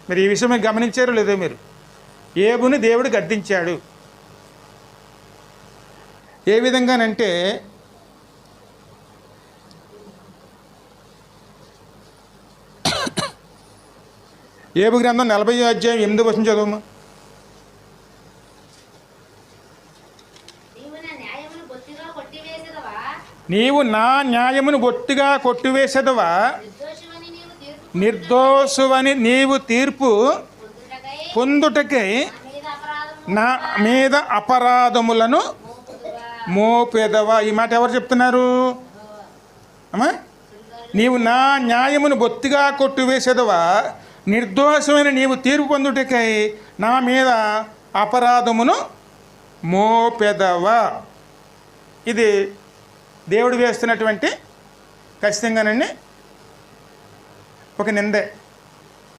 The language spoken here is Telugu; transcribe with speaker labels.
Speaker 1: మరి ఈ విషయం మీరు గమనించారో లేదో మీరు? ఏబుని దేవుడు గద్దించాడు. ఏ విధంగానంటే ఏబు గ్రంథం 40వ అధ్యాయం 8వ వచనం చదువు. నీవు నా న్యాయమును బొత్తిగా కొట్టివేసెదవా, నిర్దోషువని నీవు తీర్పు పొందుటకై నా మీద అపరాధములను మోపెదవా. ఈ మాట ఎవరు చెప్తున్నారు అమ్మా? నీవు నా న్యాయమును బొత్తిగా కొట్టివేసేదవా, నిర్దోషమైన నీవు తీర్పు పొందుటకై నా మీద అపరాధమును మోపెదవా. ఇది దేవుడు వేస్తున్నటువంటి ఖచ్చితంగానండి ఒక నిందే.